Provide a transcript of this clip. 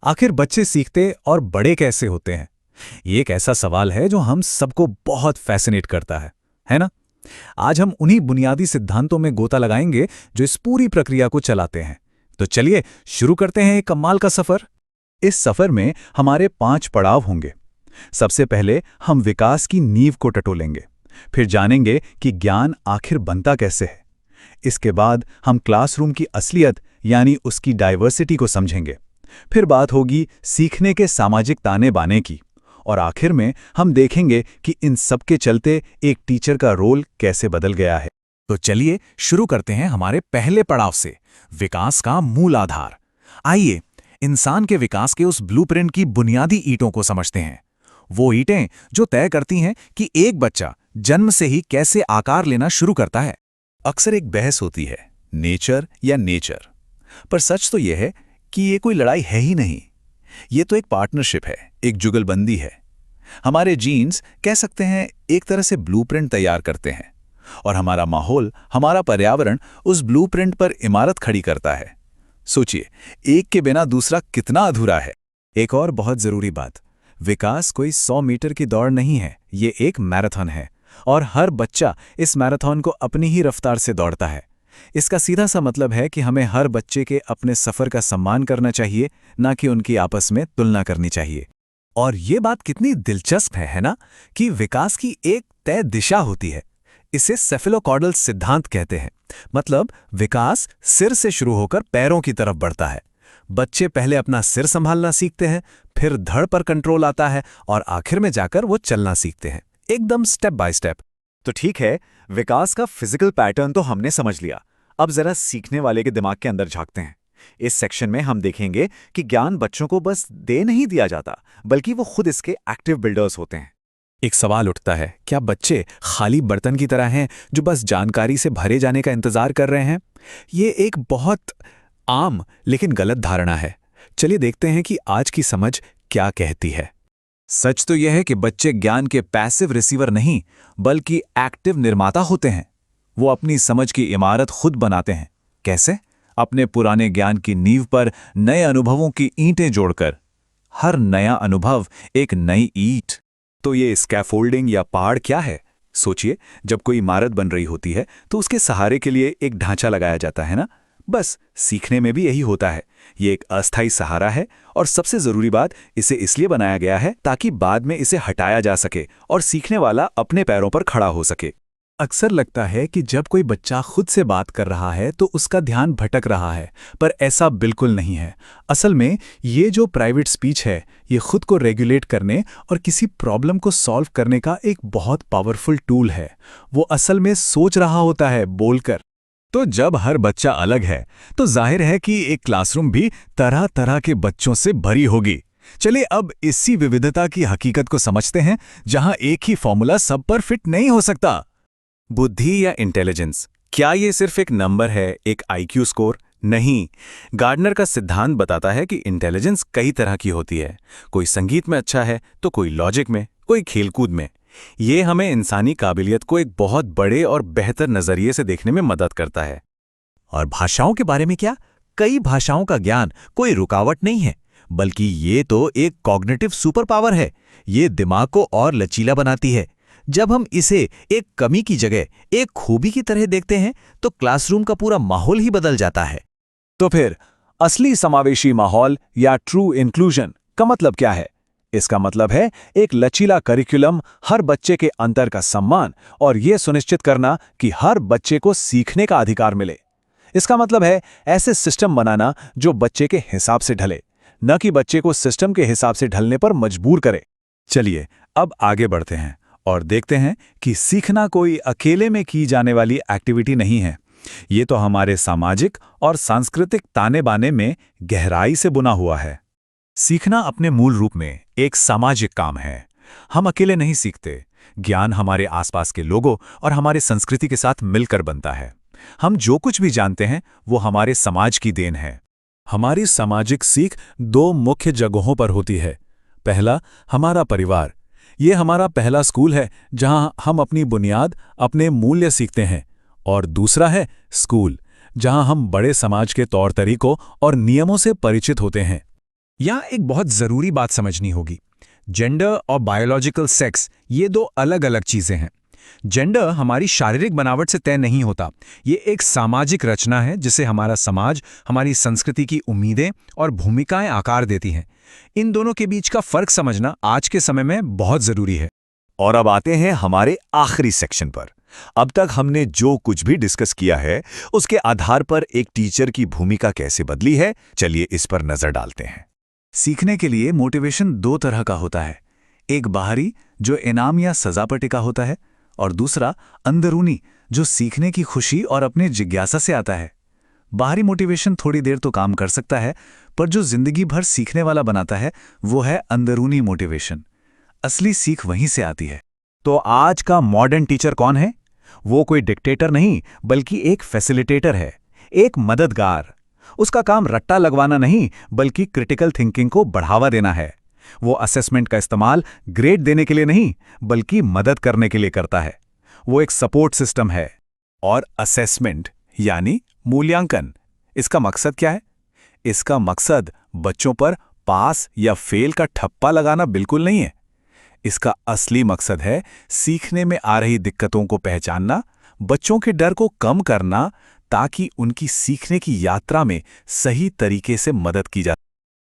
आखिर बच्चे सीखते और बड़े कैसे होते हैं? ये एक ऐसा सवाल है जो हम सबको बहुत फैसिनेट करता है ना? आज हम उन्हीं बुनियादी सिद्धांतों में गोता लगाएंगे जो इस पूरी प्रक्रिया को चलाते हैं। तो चलिए शुरू करते हैं एक कमाल का सफर। इस सफर में हमारे 5 पड़ाव होंगे। सबसे पहले हम विकास की नींव को टटोलेंगे, फिर जानेंगे कि ज्ञान आखिर बनता कैसे है। इसके बाद हम क्लासरूम की असलियत यानी उसकी डाइवर्सिटी को समझेंगे। फिर बात होगी सीखने के सामाजिक ताने बाने की, और आखिर में हम देखेंगे कि इन सब के चलते एक टीचर का रोल कैसे बदल गया है। तो चलिए शुरू करते हैं हमारे पहले पड़ाव से, विकास का मूल आधार। आइए इंसान के विकास के उस ब्लूप्रिंट की बुनियादी ईंटों को समझते हैं। वो ईंटें जो तय करती हैं कि एक बच्चा जन्म से ही कैसे आकार लेना शुरू करता है। अक्सर एक बहस होती है, नेचर या नेचर, पर सच तो यह है कि ये कोई लड़ाई है ही नहीं। ये तो एक पार्टनरशिप है, एक जुगलबंदी है। हमारे जीन्स कह सकते हैं एक तरह से ब्लूप्रिंट तैयार करते हैं, और हमारा माहौल, हमारा पर्यावरण उस ब्लूप्रिंट पर इमारत खड़ी करता है। सोचिए, एक के बिना दूसरा कितना अधूरा है। एक और बहुत जरूरी बात, विकास कोई 100 मीटर की दौड़ नहीं है, ये एक मैराथन है, और हर बच्चा इस मैराथन को अपनी ही रफ्तार से दौड़ता है। इसका सीधा सा मतलब है कि हमें हर बच्चे के अपने सफ़र का सम्मान करना चाहिए, ना कि उनकी आपस में तुलना करनी चाहिए। और ये बात कितनी दिलचस्प है ना, कि विकास की एक तय दिशा होती है। इसे सेफेलोकॉर्डल सिद्धांत कहते हैं। मतलब विकास सिर से शुरू होकर पैरों की तरफ बढ़ता है। बच्चे पहले अपना सिर संभालना सीखते हैं, फिर धड़ पर कंट्रोल आता है, और आखिर में जाकर वो चलना सीखते हैं, एकदम स्टेप बाय स्टेप। तो ठीक है, विकास का फिजिकल पैटर्न तो हमने समझ लिया। अब जरा सीखने वाले के दिमाग के अंदर झांकते हैं। इस सेक्शन में हम देखेंगे कि ज्ञान बच्चों को बस दे नहीं दिया जाता, बल्कि वो खुद इसके एक्टिव बिल्डर्स होते हैं। एक सवाल उठता है, क्या बच्चे खाली बर्तन की तरह हैं जो बस जानकारी से भरे जाने का इंतजार कर रहे हैं? ये एक बहुत आम लेकिन गलत धारणा है। चलिए देखते हैं कि आज की समझ क्या कहती है। सच तो यह है कि बच्चे ज्ञान के पैसिव रिसीवर नहीं, बल्कि एक्टिव निर्माता होते हैं। वो अपनी समझ की इमारत खुद बनाते हैं। कैसे? अपने पुराने ज्ञान की नींव पर नए अनुभवों की ईंटें जोड़कर। हर नया अनुभव एक नई ईंट। तो ये स्कैफोल्डिंग या पहाड़ क्या है? सोचिए, जब कोई इमारत बन रही होती है तो उसके सहारे के लिए एक ढांचा लगाया जाता है ना। बस सीखने में भी यही होता है। ये एक अस्थायी सहारा है, और सबसे जरूरी बात, इसे इसलिए बनाया गया है ताकि बाद में इसे हटाया जा सके और सीखने वाला अपने पैरों पर खड़ा हो सके। अक्सर लगता है कि जब कोई बच्चा खुद से बात कर रहा है तो उसका ध्यान भटक रहा है, पर ऐसा बिल्कुल नहीं है। असल में ये जो प्राइवेट स्पीच है, ये खुद को रेगुलेट करने और किसी प्रॉब्लम को सॉल्व करने का एक बहुत पावरफुल टूल है। वो असल में सोच रहा होता है बोलकर। तो जब हर बच्चा अलग है, तो जाहिर है कि एक क्लासरूम भी तरह तरह के बच्चों से भरी होगी। चलिए अब इसी विविधता की हकीकत को समझते हैं, जहां एक ही फॉर्मूला सब पर फिट नहीं हो सकता। बुद्धि या इंटेलिजेंस, क्या ये सिर्फ एक नंबर है, एक आईक्यू स्कोर? नहीं। गार्डनर का सिद्धांत बताता है कि इंटेलिजेंस कई तरह की होती है। कोई संगीत में अच्छा है, तो कोई लॉजिक में, कोई खेलकूद में। ये हमें इंसानी काबिलियत को एक बहुत बड़े और बेहतर नजरिए से देखने में मदद करता है। और भाषाओं के बारे में क्या? कई भाषाओं का ज्ञान कोई रुकावट नहीं है, बल्कि ये तो एक कॉग्निटिव सुपर पावर है। ये दिमाग को और लचीला बनाती है। जब हम इसे एक कमी की जगह एक खूबी की तरह देखते हैं, तो क्लासरूम का पूरा माहौल ही बदल जाता है। तो फिर असली समावेशी माहौल या ट्रू इंक्लूजन का मतलब क्या है? इसका मतलब है एक लचीला करिकुलम, हर बच्चे के अंतर का सम्मान, और यह सुनिश्चित करना कि हर बच्चे को सीखने का अधिकार मिले। इसका मतलब है ऐसे सिस्टम बनाना जो बच्चे के हिसाब से ढले, न कि बच्चे को सिस्टम के हिसाब से ढलने पर मजबूर करे। चलिए अब आगे बढ़ते हैं और देखते हैं कि सीखना कोई अकेले में की जाने वाली एक्टिविटी नहीं है। ये तो हमारे सामाजिक और सांस्कृतिक ताने बाने में गहराई से बुना हुआ है। सीखना अपने मूल रूप में एक सामाजिक काम है। हम अकेले नहीं सीखते। ज्ञान हमारे आसपास के लोगों और हमारे संस्कृति के साथ मिलकर बनता है। हम जो कुछ भी जानते हैं वो हमारे समाज की देन है। हमारी सामाजिक सीख 2 मुख्य जगहों पर होती है। पहला, हमारा परिवार। ये हमारा पहला स्कूल है जहां हम अपनी बुनियाद, अपने मूल्य सीखते हैं। और दूसरा है स्कूल, जहां हम बड़े समाज के तौर तरीकों और नियमों से परिचित होते हैं। यहाँ एक बहुत ज़रूरी बात समझनी होगी। जेंडर और बायोलॉजिकल सेक्स ये दो अलग अलग चीज़ें हैं। जेंडर हमारी शारीरिक बनावट से तय नहीं होता। ये एक सामाजिक रचना है जिसे हमारा समाज, हमारी संस्कृति की उम्मीदें और भूमिकाएं आकार देती हैं। इन दोनों के बीच का फर्क समझना आज के समय में बहुत ज़रूरी है। और अब आते हैं हमारे आखिरी सेक्शन पर। अब तक हमने जो कुछ भी डिस्कस किया है उसके आधार पर एक टीचर की भूमिका कैसे बदली है, चलिए इस पर नजर डालते हैं। सीखने के लिए मोटिवेशन दो तरह का होता है, एक बाहरी जो इनाम या सजा पर टिका होता है, और दूसरा अंदरूनी जो सीखने की खुशी और अपने जिज्ञासा से आता है। बाहरी मोटिवेशन थोड़ी देर तो काम कर सकता है, पर जो जिंदगी भर सीखने वाला बनाता है वो है अंदरूनी मोटिवेशन। असली सीख वहीं से आती है। तो आज का मॉडर्न टीचर कौन है? वो कोई डिक्टेटर नहीं, बल्कि एक फैसिलिटेटर है, एक मददगार। उसका काम रट्टा लगवाना नहीं, बल्कि क्रिटिकल थिंकिंग को बढ़ावा देना है। वो असेसमेंट का इस्तेमाल ग्रेड देने के लिए नहीं, बल्कि मदद करने के लिए करता है। वो एक सपोर्ट सिस्टम है। और असेसमेंट यानी मूल्यांकन, इसका मकसद क्या है? इसका मकसद बच्चों पर पास या फेल का ठप्पा लगाना बिल्कुल नहीं है। इसका असली मकसद है सीखने में आ रही दिक्कतों को पहचानना, बच्चों के डर को कम करना, ताकि उनकी सीखने की यात्रा में सही तरीके से मदद की जा